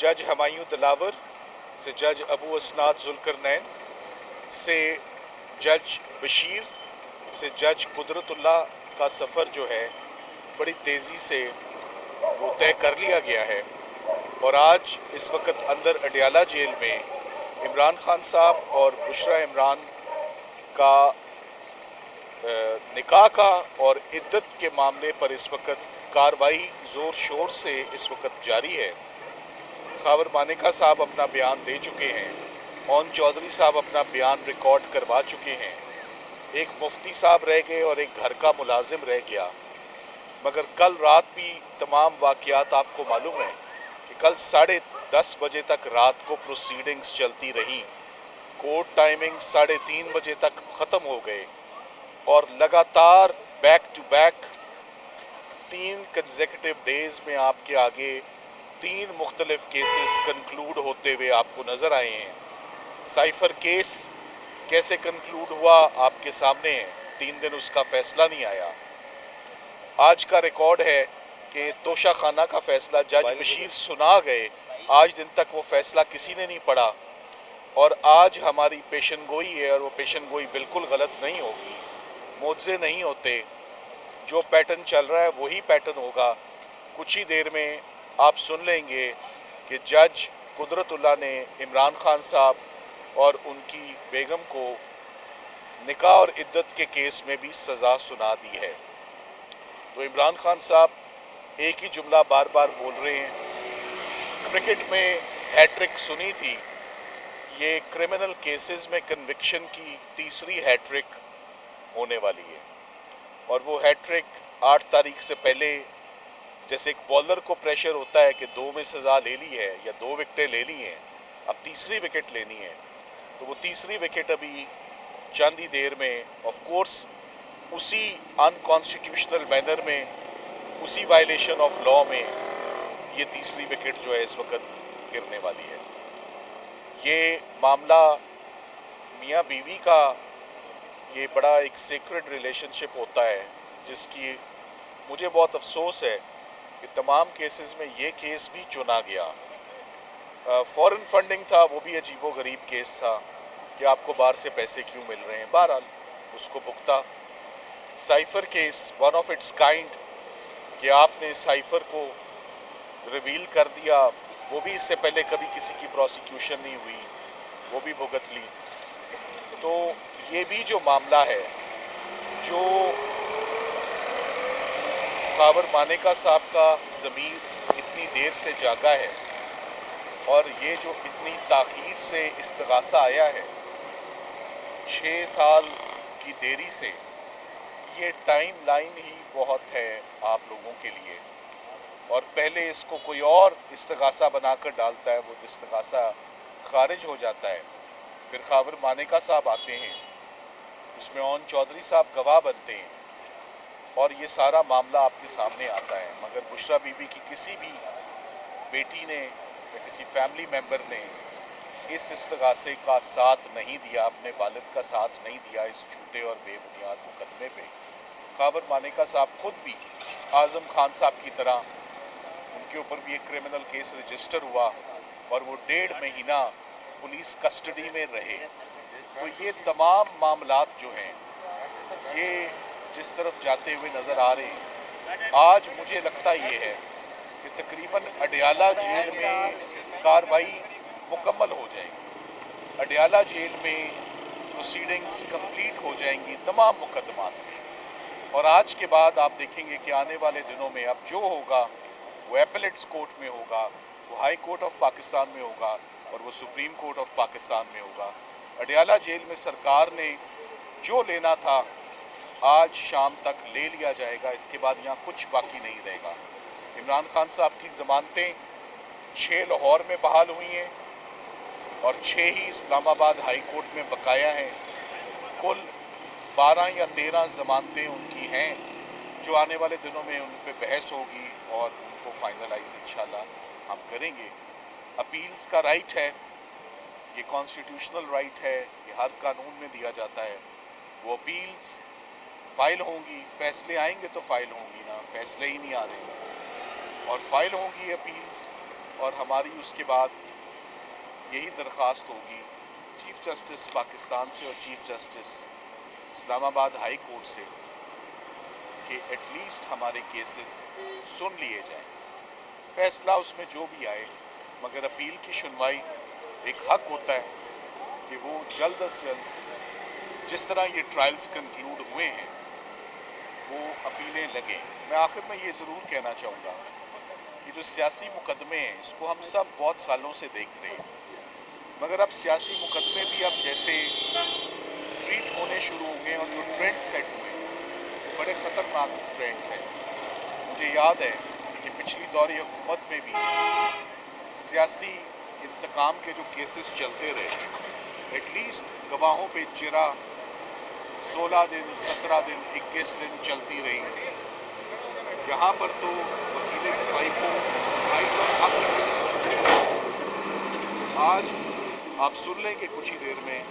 जज हमायूं दिलावर से जज अबू असनाद जुल्करनैन से जज बशीर से जज कुदरतुल्लाह का सफ़र जो है बड़ी तेज़ी से वो तय कर लिया गया है। और आज इस वक्त अंदर अडियाला जेल में इमरान खान साहब और बुशरा इमरान का निकाह का और इद्दत के मामले पर इस वक्त कार्रवाई ज़ोर शोर से इस वक्त जारी है। खावर मानेका साहब अपना बयान दे चुके हैं, ओन चौधरी साहब अपना बयान रिकॉर्ड करवा चुके हैं, एक मुफ्ती साहब रह गए और एक घर का मुलाजिम रह गया। मगर कल रात भी तमाम वाक़यात आपको मालूम है कि कल 10:30 बजे तक रात को प्रोसीडिंग्स चलती रहीं। कोर्ट टाइमिंग 3:30 बजे तक ख़त्म हो गए और लगातार back to back 3 consecutive days में आपके आगे 3 मुख्तलिफ केसेस कंक्लूड होते हुए आपको नजर आए हैं। साइफर केस कैसे कंक्लूड हुआ आपके सामने है, 3 दिन उसका फैसला नहीं आया। आज का रिकॉर्ड है कि तोशा खाना का फैसला जज बशीर सुना गए, आज दिन तक वो फैसला किसी ने नहीं पढ़ा। और आज हमारी पेशनगोई है और वो पेशनगोई बिल्कुल गलत नहीं होगी, मुआवजे नहीं होते, जो पैटर्न चल रहा है वही पैटर्न होगा। कुछ ही देर में आप सुन लेंगे कि जज कुदरतुल्लाह ने इमरान खान साहब और उनकी बेगम को निकाह और इद्दत के केस में भी सजा सुना दी है। तो इमरान खान साहब एक ही जुमला बार बार बोल रहे हैं, क्रिकेट में हैट्रिक सुनी थी, ये क्रिमिनल केसेस में कन्विक्शन की तीसरी हैट्रिक होने वाली है। और वो हैट्रिक 8 तारीख से पहले, जैसे एक बॉलर को प्रेशर होता है कि 2 में सजा ले ली है या 2 विकेटें ले ली हैं, अब तीसरी विकेट लेनी है, तो वो तीसरी विकेट अभी चंद ही देर में ऑफ कोर्स उसी अनकॉन्स्टिट्यूशनल मैनर में, उसी वायलेशन ऑफ लॉ में ये तीसरी विकेट जो है इस वक्त गिरने वाली है। ये मामला मियाँ बीवी का ये बड़ा एक सीक्रेट रिलेशनशिप होता है, जिसकी मुझे बहुत अफसोस है कि तमाम केसेस में ये केस भी चुना गया। फॉरेन फंडिंग था, वो भी अजीबो गरीब केस था कि आपको बाहर से पैसे क्यों मिल रहे हैं, बहरहाल उसको भुगता। Cipher case one of its kind कि आपने साइफर को रिवील कर दिया, वो भी इससे पहले कभी किसी की प्रोसिक्यूशन नहीं हुई, वो भी भुगत ली। तो ये भी जो मामला है, जो खावर मानेका साहब का ज़मीर इतनी देर से जागा है और ये जो इतनी ताख़ीर से इस्तग़ासा आया है, 6 साल की देरी से, ये टाइम लाइन ही बहुत है आप लोगों के लिए। और पहले इसको कोई और इस्तग़ासा बनाकर डालता है, वो इस्तग़ासा खारिज हो जाता है, फिर खावर मानेका साहब आते हैं, उसमें ओन चौधरी साहब गवाह बनते हैं और ये सारा मामला आपके सामने आता है। मगर बुशरा बीबी की किसी भी बेटी ने या किसी फैमिली मेंबर ने इस इस्तग़ासे का साथ नहीं दिया, अपने वालिद का साथ नहीं दिया इस झूठे और बेबुनियाद मुकदमे पे। खावर मानेका साहब खुद भी आजम खान साहब की तरह, उनके ऊपर भी एक क्रिमिनल केस रजिस्टर हुआ और वो 1.5 महीना पुलिस कस्टडी में रहे। तो ये तमाम मामलात जो हैं, ये जिस तरफ जाते हुए नजर आ रहे हैं, आज मुझे लगता ये है कि तकरीबन अडियाला जेल में कार्रवाई मुकम्मल हो जाएगी, अडियाला जेल में प्रोसीडिंग्स कंप्लीट हो जाएंगी तमाम मुकदमात में। और आज के बाद आप देखेंगे कि आने वाले दिनों में अब जो होगा वो एपेलेट्स कोर्ट में होगा, वो हाई कोर्ट ऑफ पाकिस्तान में होगा और वो सुप्रीम कोर्ट ऑफ पाकिस्तान में होगा। अडियाला जेल में सरकार ने जो लेना था आज शाम तक ले लिया जाएगा, इसके बाद यहाँ कुछ बाकी नहीं रहेगा। इमरान खान साहब की जमानतें 6 लाहौर में बहाल हुई हैं और 6 ही इस्लामाबाद हाई कोर्ट में बकाया हैं। कुल 12 या 13 जमानतें उनकी हैं जो आने वाले दिनों में उन पर बहस होगी और उनको फाइनलाइज इंशाल्लाह हम करेंगे। अपील्स का राइट है, ये कॉन्स्टिट्यूशनल राइट है, ये हर कानून में दिया जाता है। वो अपील्स फाइल होंगी, फैसले आएंगे तो फाइल होंगी ना, फैसले ही नहीं आ रहे, और फाइल होंगी अपील्स और हमारी उसके बाद यही दरख्वास्त होगी चीफ जस्टिस पाकिस्तान से और chief justice Islamabad high court से कि एटलीस्ट हमारे केसेस सुन लिए जाएं। फैसला उसमें जो भी आए, मगर अपील की सुनवाई एक हक होता है कि वो जल्द अज जल्द जिस तरह ये ट्रायल्स कंक्लूड हुए हैं वो अपीलें लगें। मैं आखिर में ये ज़रूर कहना चाहूँगा कि जो सियासी मुकदमे हैं इसको हम सब बहुत सालों से देख रहे हैं, मगर अब सियासी मुकदमे भी अब जैसे ट्रीट होने शुरू होंगे और जो ट्रेंड सेट हुए वो बड़े खतरनाक ट्रेंड्स हैं। मुझे याद है कि पिछली दौर हुकूमत में भी सियासी इंतकाम के जो केसेस चलते रहे, एटलीस्ट गवाहों पे चिरा 16 दिन, 17 दिन, 21 दिन चलती रही। यहाँ पर तो वकील सिपाही को राइट और हक आज आप सुन लेंगे कुछ ही देर में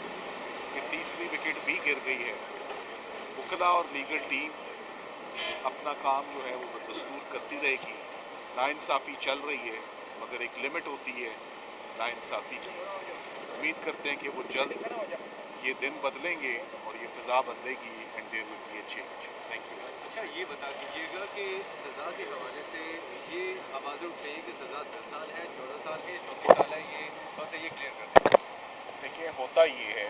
कि तीसरी विकेट भी गिर गई है। वकला और लीगल टीम अपना काम जो है वो बदस्तूर करती रहेगी। नाइंसाफ़ी चल रही है, मगर एक लिमिट होती है नाइंसाफ़ी की। उम्मीद करते हैं कि वो जल्द ये दिन बदलेंगे और ये फिजा बदलेगी and there will be a change. Thank you. अच्छा, ये बता दीजिएगा कि सज़ा के हवाले से ये आवाज़ें उठ रही है कि सज़ा 10 साल है, 14 साल है, 24 साल है, ये थोड़ा सा ये क्लियर कर दें। देखिए, होता ये है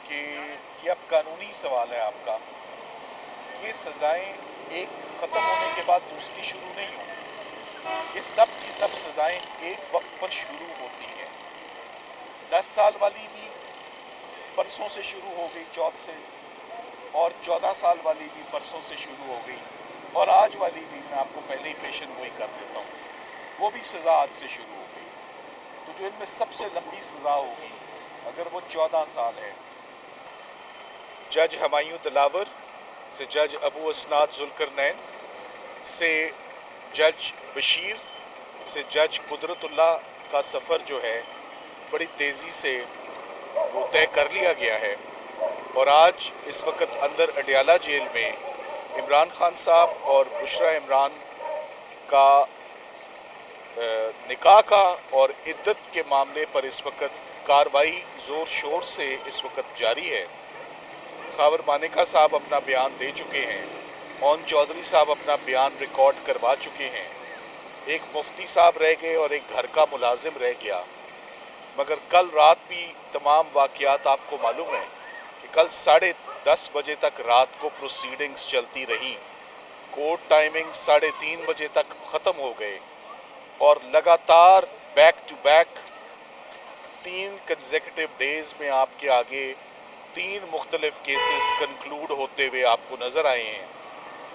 कि ये अब कानूनी सवाल है आपका। ये सज़ाएं एक ख़त्म होने के बाद दूसरी शुरू नहीं होती। ये सब की सब सज़ाएं एक वक्त पर शुरू होती हैं। 10 साल वाली भी परसों से शुरू हो गई, चौथ से, और 14 साल वाली भी परसों से शुरू हो गई, और आज वाली भी मैं आपको पहले ही पेशन गोई कर देता हूँ, वो भी सज़ा आज से शुरू हो गई। तो जो इनमें सबसे लंबी सज़ा होगी अगर वो 14 साल है, जज हमायूं दिलावर से जज अबू असनाद जुल्करनैन से जज बशीर से जज कुदरतुल्लाह का सफ़र जो है बड़ी तेज़ी से वो तय कर लिया गया है। और आज इस वक्त अंदर अडियाला जेल में इमरान खान साहब और बुशरा इमरान का निकाह का और इद्दत के मामले पर इस वक्त कार्रवाई जोर शोर से इस वक्त जारी है। खावर मानेका साहब अपना बयान दे चुके हैं, ओन चौधरी साहब अपना बयान रिकॉर्ड करवा चुके हैं, एक मुफ्ती साहब रह गए और एक घर का मुलाजिम रह गया। मगर कल रात भी तमाम वाक़यात आपको मालूम है कि कल 10:30 बजे तक रात को प्रोसीडिंग्स चलती रहीं। कोर्ट टाइमिंग 3:30 बजे तक ख़त्म हो गए और लगातार back to back 3 consecutive days में आपके आगे 3 मुख्तलिफ केसेस कंक्लूड होते हुए आपको नजर आए हैं।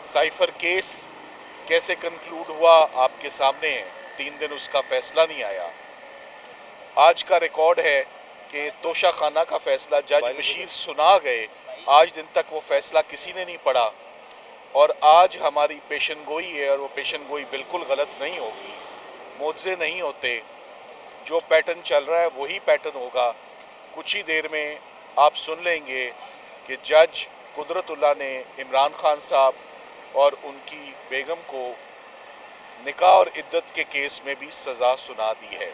साइफर केस कैसे कंक्लूड हुआ आपके सामने है, 3 दिन उसका फैसला नहीं आया। आज का रिकॉर्ड है कि तोशा खाना का फैसला जज बशीर सुना गए, आज दिन तक वो फैसला किसी ने नहीं पढ़ा। और आज हमारी पेशन गोई है और वो पेशन गोई बिल्कुल गलत नहीं होगी, मुआवजे नहीं होते। जो पैटर्न चल रहा है वही पैटर्न होगा। कुछ ही देर में आप सुन लेंगे कि जज कुदरतुल्लाह ने इमरान खान साहब और उनकी बेगम को निकाह और इद्दत के केस में भी सज़ा सुना दी है।